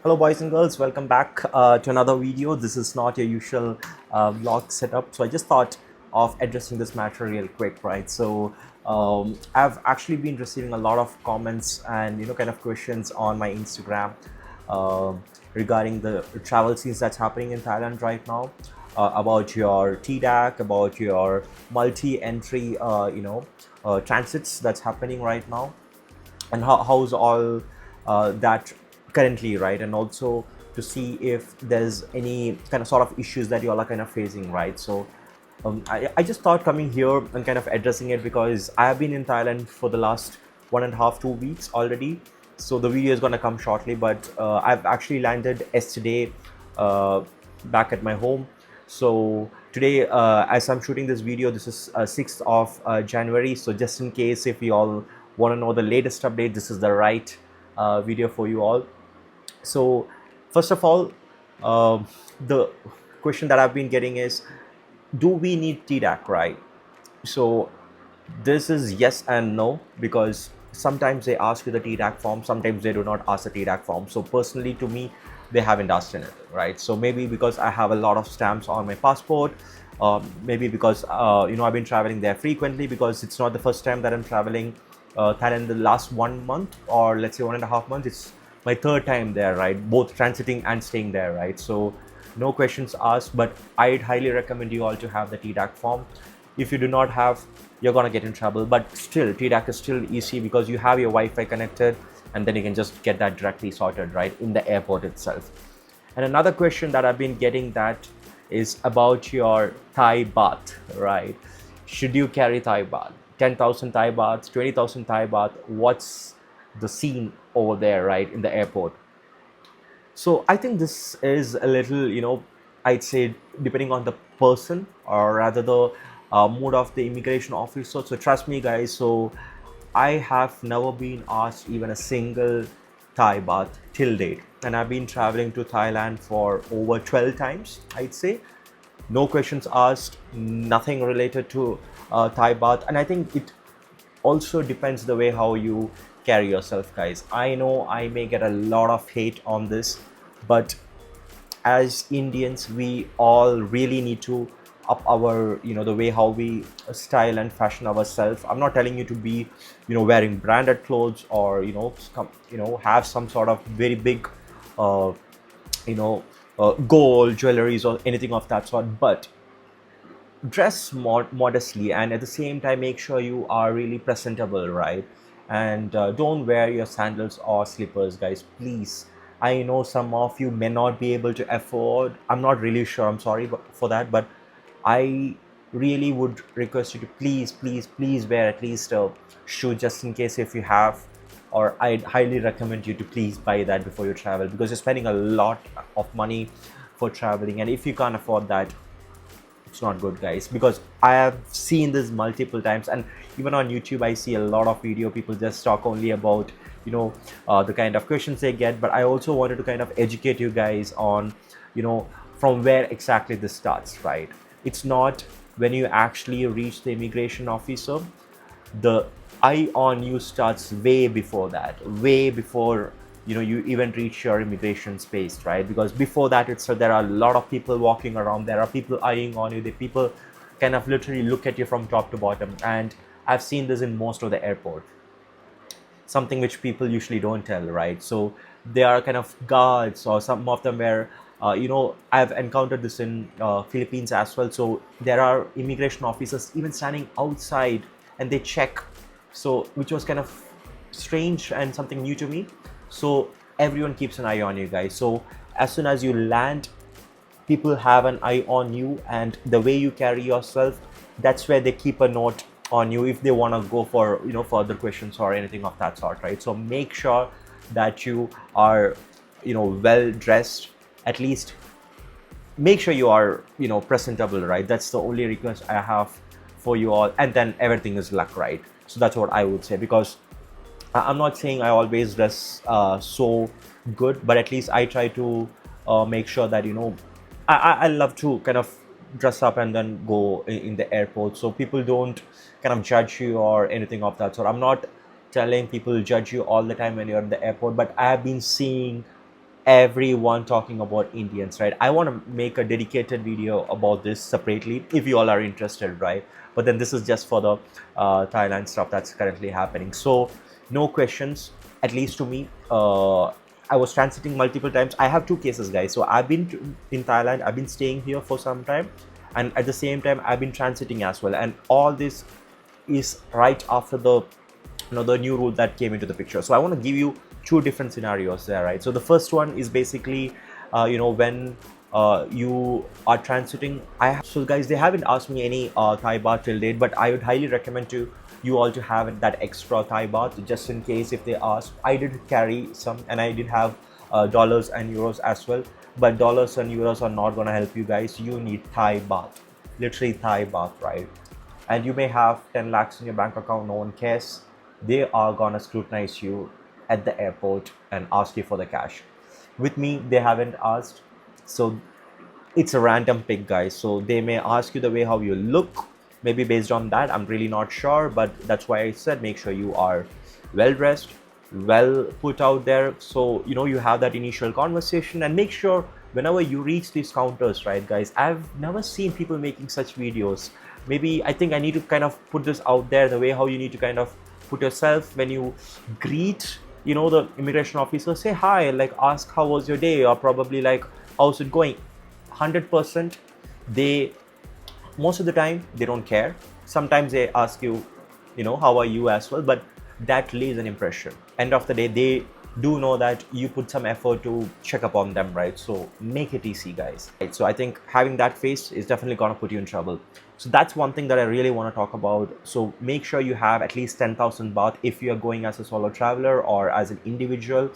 Hello boys and girls, welcome back to another video. This is not your usual vlog setup, so I just thought of addressing this matter real quick, right? So I've actually been receiving a lot of comments and kind of questions on my Instagram regarding the travel scenes that's happening in Thailand right now, about your TDAC, about your multi-entry transits that's happening right now, and how's all that currently, right? And also to see if there's any kind of sort of issues that you all are kind of facing, right? So I just thought coming here and kind of addressing it, because I have been in Thailand for the last 1.5 2 weeks already. So the video is going to come shortly, but I've actually landed yesterday back at my home. So today, as I'm shooting this video, this is 6th of January. So just in case if you all want to know the latest update, this is the right video for you all. So first of all, the question that I've been getting is, do we need TDAC, right? So this is yes and no, because sometimes they ask you the TDAC form, sometimes they do not ask the TDAC form. So personally, to me, they haven't asked anything, right? So maybe because I have a lot of stamps on my passport, maybe because I've been traveling there frequently, because it's not the first time that I'm traveling Thailand the last 1 month, or let's say 1.5 months. It's my third time there, right? Both transiting and staying there, right? So no questions asked, but I'd highly recommend you all to have the TDAC form. If you do not have, you're gonna get in trouble. But still, TDAC is still easy because you have your Wi-Fi connected, and then you can just get that directly sorted, right, in the airport itself. And another question that I've been getting that is about your Thai baht, right? Should you carry Thai baht? 10,000 Thai baht, 20,000 Thai baht? What's the scene over there, right, in the airport? So I think this is a little, I'd say, depending on the person, or rather the mood of the immigration officer. So trust me, guys. So I have never been asked even a single Thai baht till date, and I've been traveling to Thailand for over 12 times, I'd say. No questions asked, nothing related to Thai bath. And I think it also depends the way how you carry yourself, guys. I know I may get a lot of hate on this, but as Indians, we all really need to up our, the way how we style and fashion ourselves. I'm not telling you to be, wearing branded clothes, or have some sort of very big you know gold jewelries or anything of that sort, but dress modestly, and at the same time make sure you are really presentable, right? And don't wear your sandals or slippers, guys, please. I know some of you may not be able to afford, I'm not really sure, I'm sorry for that, but I really would request you to please wear at least a shoe, just in case if you have. Or I'd highly recommend you to please buy that before you travel, because you're spending a lot of money for traveling, and if you can't afford that, it's not good, guys. Because I have seen this multiple times, and even on YouTube I see a lot of video people just talk only about the kind of questions they get. But I also wanted to kind of educate you guys on from where exactly this starts, right? It's not when you actually reach the immigration officer. The eye on you starts way before that, way before you even reach your immigration space, right? Because before that itself, there are a lot of people walking around, there are people eyeing on you, the people kind of literally look at you from top to bottom. And I've seen this in most of the airport, something which people usually don't tell, right? So they are kind of guards, or some of them were I've encountered this in Philippines as well. So there are immigration officers even standing outside, and they check, so which was kind of strange and something new to me. So everyone keeps an eye on you, guys. So as soon as you land, people have an eye on you, and the way you carry yourself, that's where they keep a note on you if they want to go for further questions or anything of that sort, right? So make sure that you are well dressed. At least make sure you are presentable, right? That's the only request I have for you all, and then everything is luck, right? So that's what I would say, because I'm not saying I always dress so good, but at least I try to make sure that I love to kind of dress up and then go in the airport, so people don't kind of judge you or anything of that sort. I'm not telling people judge you all the time when you're in the airport, but I have been seeing everyone talking about Indians, right? I want to make a dedicated video about this separately if you all are interested, right? But then this is just for the Thailand stuff that's currently happening. So no questions, at least to me. I was transiting multiple times. I have two cases, guys. So I've been in Thailand. I've been staying here for some time, and at the same time, I've been transiting as well. And all this is right after the the new rule that came into the picture. So I want to give you two different scenarios there, right? So the first one is basically when you are transiting. So guys, they haven't asked me any Thai baht till date, but I would highly recommend to you all to have that extra Thai baht just in case if they ask. I did carry some, and I did have dollars and euros as well, but dollars and euros are not going to help you guys. You need Thai baht, literally Thai baht, right? And you may have 10 lakhs in your bank account, no one cares. They are gonna scrutinize you at the airport and ask you for the cash. With me, they haven't asked. So it's a random pick, guys. So they may ask you the way how you look, maybe based on that. I'm really not sure, but that's why I said make sure you are well dressed, well put out there. So you have that initial conversation, and make sure whenever you reach these counters, right, guys? I've never seen people making such videos. Maybe I think I need to kind of put this out there, the way how you need to kind of put yourself when you greet the immigration officer. Say hi, like ask how was your day, or probably like how's it going. 100% they, most of the time, they don't care. Sometimes they ask you how are you as well, but that leaves an impression. End of the day, they do know that you put some effort to check up on them, right? So make it easy, guys, right? So I think having that face is definitely gonna put you in trouble. So that's one thing that I really want to talk about. So make sure you have at least 10,000 baht if you are going as a solo traveler or as an individual.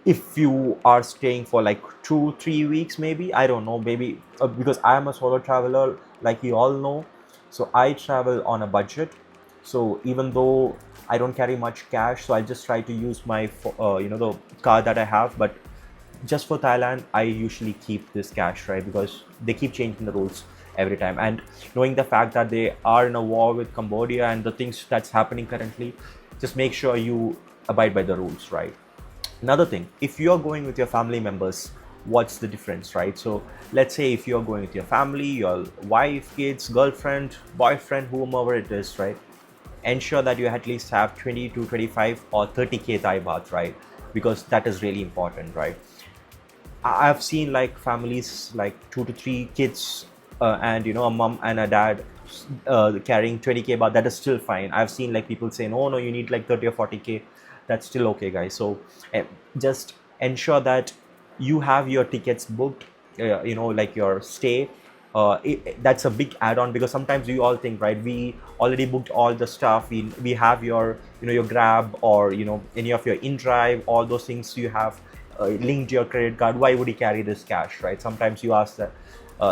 If you are staying for like 2-3 weeks, maybe, I don't know, maybe because I am a solo traveler, like you all know. So I travel on a budget. So even though I don't carry much cash, so I just try to use my the card that I have. But just for Thailand, I usually keep this cash, right? Because they keep changing the rules every time. And knowing the fact that they are in a war with Cambodia and the things that's happening currently, just make sure you abide by the rules, right? Another thing, if you're going with your family members, what's the difference, right? So let's say if you're going with your family, your wife, kids, girlfriend, boyfriend, whomever it is, right? Ensure that you at least have 20 to 25 or 30k Thai baht, right? Because that is really important, right? I've seen like families like 2 to 3 kids and a mom and a dad carrying 20k baht. That is still fine. I've seen like people say no, you need like 30 or 40k. That's still okay, guys. So just ensure that you have your tickets booked, like your stay. That's a big add-on, because sometimes you all think, right, we already booked all the stuff. We have your your Grab or any of your InDrive, all those things you have linked to your credit card. Why would you carry this cash, right? Sometimes you ask that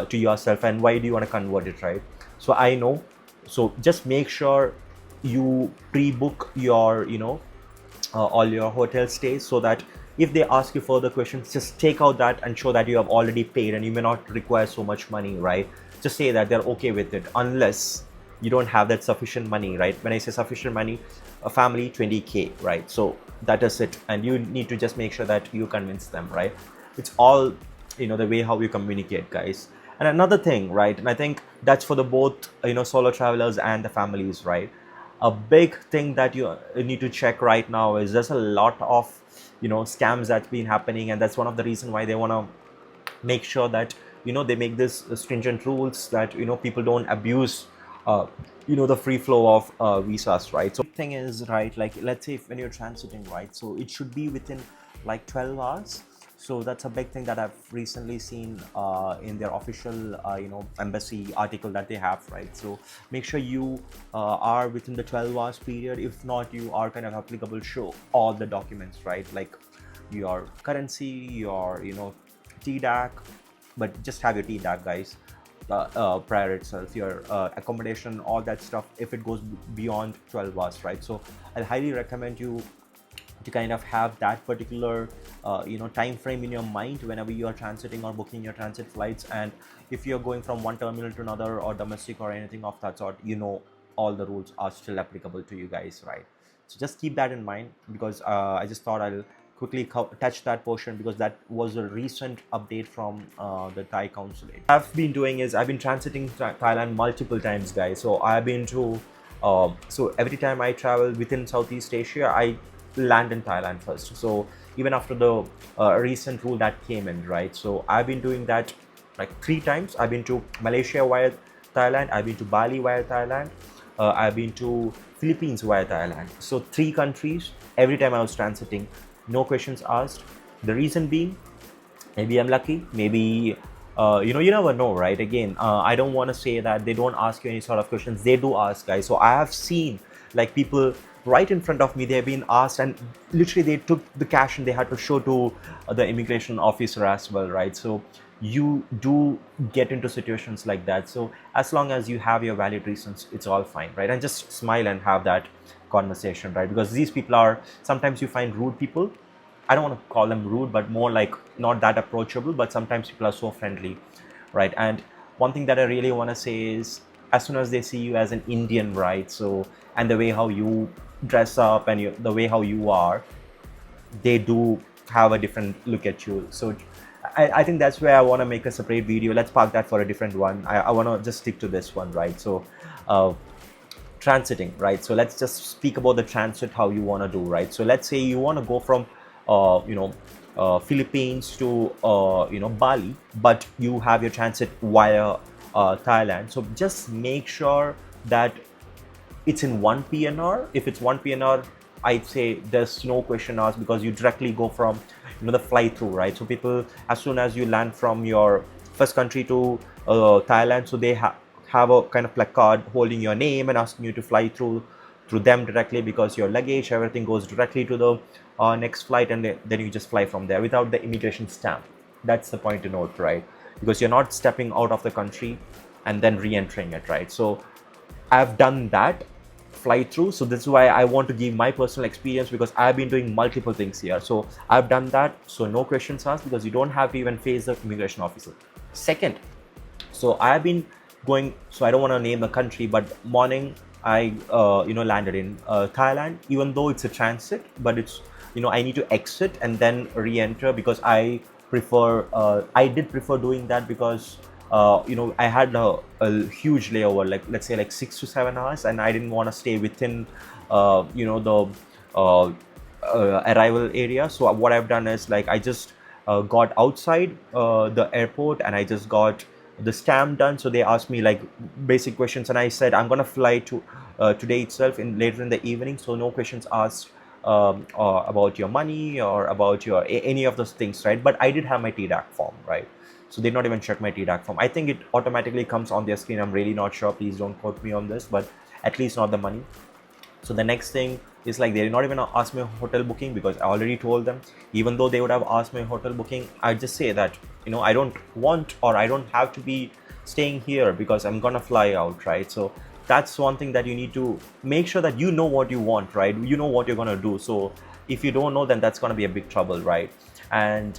to yourself, and why do you want to convert it, right? So I know. So just make sure you pre-book your all your hotel stays, so that if they ask you further questions, just take out that and show that you have already paid and you may not require so much money, right? Just say that they're okay with it, unless you don't have that sufficient money, right? When I say sufficient money, a family 20k, right? So that is it, and you need to just make sure that you convince them, right? It's all the way how you communicate, guys. And another thing, right, and I think that's for the both solo travelers and the families, right? A big thing that you need to check right now is there's a lot of scams that's been happening, and that's one of the reasons why they want to make sure that they make this stringent rules that people don't abuse the free flow of visas, right? So thing is, right, like let's say when you're transiting, right, so it should be within like 12 hours. So that's a big thing that I've recently seen in their official embassy article that they have, right? So make sure you are within the 12 hours period. If not, you are kind of applicable, show all the documents, right? Like your currency, your TDAC, but just have your TDAC, guys, prior itself, your accommodation, all that stuff, if it goes beyond 12 hours, right? So I highly recommend you to kind of have that particular time frame in your mind whenever you are transiting or booking your transit flights. And if you're going from one terminal to another, or domestic or anything of that sort, all the rules are still applicable to you guys, right? So just keep that in mind, because I just thought I'll quickly touch that portion because that was a recent update from the Thai consulate. I've been doing is I've been transiting Thailand multiple times, guys. So I've been to so every time I travel within Southeast Asia, I land in Thailand first. So even after the recent rule that came in, right? So I've been doing that like 3 times. I've been to Malaysia via Thailand. I've been to Bali via Thailand. I've been to Philippines via Thailand. So 3 countries. Every time I was transiting, no questions asked. The reason being, maybe I'm lucky, maybe you never know, right? Again, I don't want to say that they don't ask you any sort of questions. They do ask, guys. So I have seen like people right in front of me, they've been asked, and literally they took the cash and they had to show to the immigration officer as well, right? So you do get into situations like that. So as long as you have your valid reasons, it's all fine, right? And just smile and have that conversation, right? Because these people are, sometimes you find rude people. I don't want to call them rude, but more like not that approachable, but sometimes people are so friendly, right? And one thing that I really want to say is, as soon as they see you as an Indian, right? So, and the way how you dress up and the way how you are, they do have a different look at you. So I think that's where I want to make a separate video. Let's park that for a different one. I want to just stick to this one, right? So transiting, right? So let's just speak about the transit, how you want to do, right? So let's say you want to go from Philippines to Bali, but you have your transit via Thailand. So just make sure that it's in one PNR. If it's one PNR, I'd say there's no question asked because you directly go from the fly through, right? So people, as soon as you land from your first country to Thailand, so they have a kind of placard holding your name and asking you to fly through them directly, because your luggage, everything goes directly to the next flight, and then you just fly from there without the immigration stamp. That's the point to note, right? Because you're not stepping out of the country and then re-entering it, right? So I've done that fly through. So this is why I want to give my personal experience, because I've been doing multiple things here. So I've done that. So no questions asked, because you don't have to even face the immigration officer. Second, so I've been going, so I don't want to name the country, but morning I landed in Thailand, even though it's a transit, but it's, I need to exit and then re-enter, because I did prefer doing that, because I had a huge layover, like let's say like 6 to 7 hours, and I didn't want to stay within the arrival area. So what I've done is, like, I just got outside the airport and I just got the stamp done. So they asked me like basic questions, and I said I'm gonna fly to today itself, later in the evening. So no questions asked or about your money or about your any of those things, right? But I did have my TDAC form, right? So they not even check my TDAC form. I think it automatically comes on their screen. I'm really not sure. Please don't quote me on this, but at least not the money. So the next thing is, like, they did not even ask me hotel booking, because I already told them. Even though they would have asked me hotel booking, I just say that I don't want, or I don't have to be staying here because I'm gonna fly out, right? So that's one thing that you need to make sure that you know what you want, right? You know what you're gonna do. So if you don't know, then that's gonna be a big trouble, right? And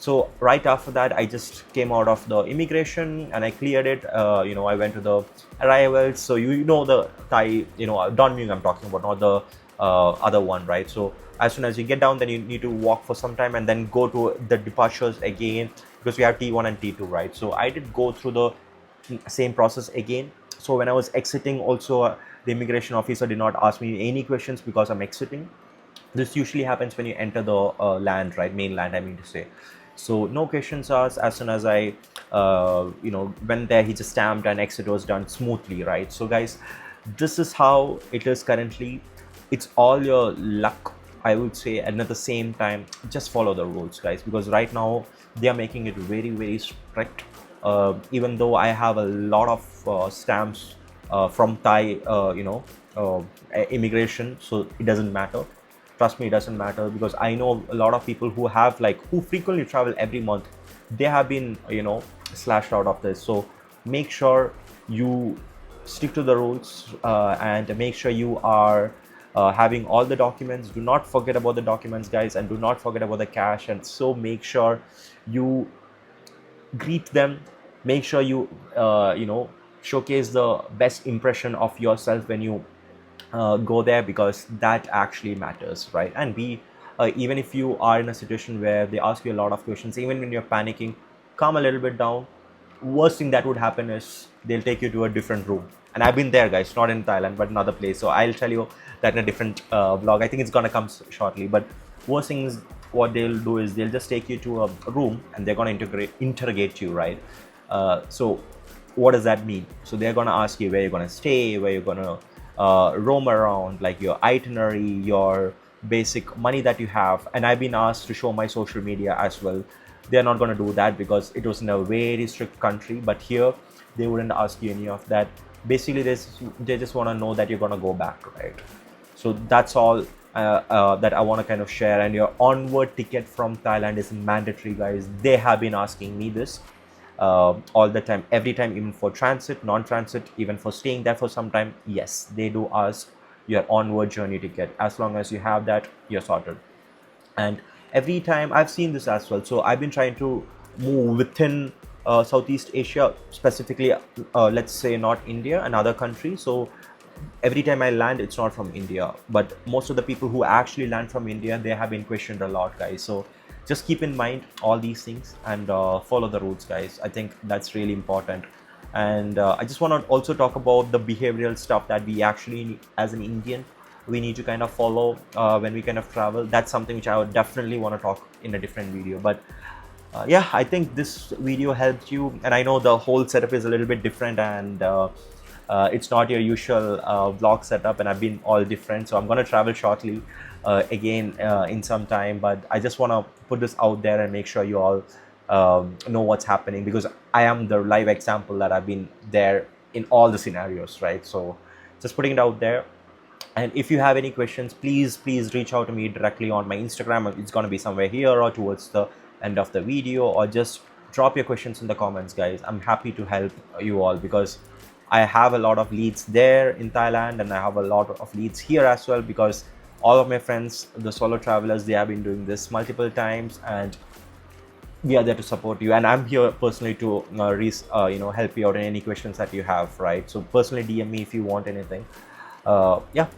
so right after that, I just came out of the immigration and I cleared it. I went to the arrivals. So the Thai, Don Mueang I'm talking about, not the other one, right? So as soon as you get down, then you need to walk for some time and then go to the departures again, because we have T1 and T2, right? So I did go through the same process again. So when I was exiting also, the immigration officer did not ask me any questions because I'm exiting. This usually happens when you enter the land, right? Mainland, I mean to say. So no questions asked. As soon as I went there, he just stamped and exit was done smoothly, right? So guys, this is how it is currently. It's all your luck, I would say, and at the same time, just follow the rules, guys, because right now they are making it very, very strict. Even though I have a lot of stamps from Thai immigration, so it doesn't matter. Trust me, it doesn't matter, because I know a lot of people who have, like, who frequently travel every month. They have been slashed out of this. So make sure you stick to the rules, and make sure you are having all the documents. Do not forget about the documents, guys, and do not forget about the cash. And so make sure you greet them. Make sure you showcase the best impression of yourself when you go there, because that actually matters, right? And be even if you are in a situation where they ask you a lot of questions, even when you're panicking, calm a little bit down. Worst thing that would happen is they'll take you to a different room. And I've been there, guys, not in Thailand, but another place. So I'll tell you that in a different vlog. I think it's gonna come shortly. But worst thing is, what they'll do is they'll just take you to a room and they're gonna interrogate you, right? So what does that mean? So they're gonna ask you where you're gonna stay, where you're gonna roam around, like your itinerary, your basic money that you have. And I've been asked to show my social media as well. They're not going to do that because it was in a very strict country, but here they wouldn't ask you any of that. Basically they just want to know that you're going to go back, right? So that's all that I want to kind of share. And your onward ticket from Thailand is mandatory, guys. They have been asking me this all the time, every time, even for transit, non-transit, even for staying there for some time. Yes, they do ask your onward journey ticket. As long as you have that, you're sorted. And every time I've seen this as well. So I've been trying to move within Southeast Asia, specifically, let's say not India, another country. So every time I land, it's not from India, but most of the people who actually land from India, they have been questioned a lot, guys. So just keep in mind all these things and follow the rules, guys. I think that's really important. And I just want to also talk about the behavioral stuff that we actually, as an Indian, we need to kind of follow when we kind of travel. That's something which I would definitely want to talk in a different video. But yeah, I think this video helped you. And I know the whole setup is a little bit different, and it's not your usual vlog setup, and I've been all different. So I'm going to travel shortly again in some time. But I just want to put this out there and make sure you all know what's happening, because I am the live example that I've been there in all the scenarios, right? So just putting it out there. And if you have any questions, please reach out to me directly on my Instagram. It's going to be somewhere here or towards the end of the video, or just drop your questions in the comments, guys. I'm happy to help you all, because I have a lot of leads there in Thailand, and I have a lot of leads here as well, because all of my friends, the solo travelers, they have been doing this multiple times, and we are there to support you. And I'm here personally to help you out in any questions that you have, right? So personally DM me if you want anything. Yeah,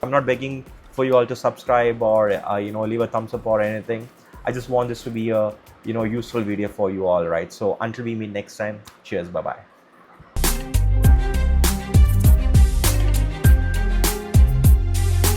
I'm not begging for you all to subscribe or leave a thumbs up or anything. I just want this to be a useful video for you all, right? So until we meet next time, cheers, bye bye.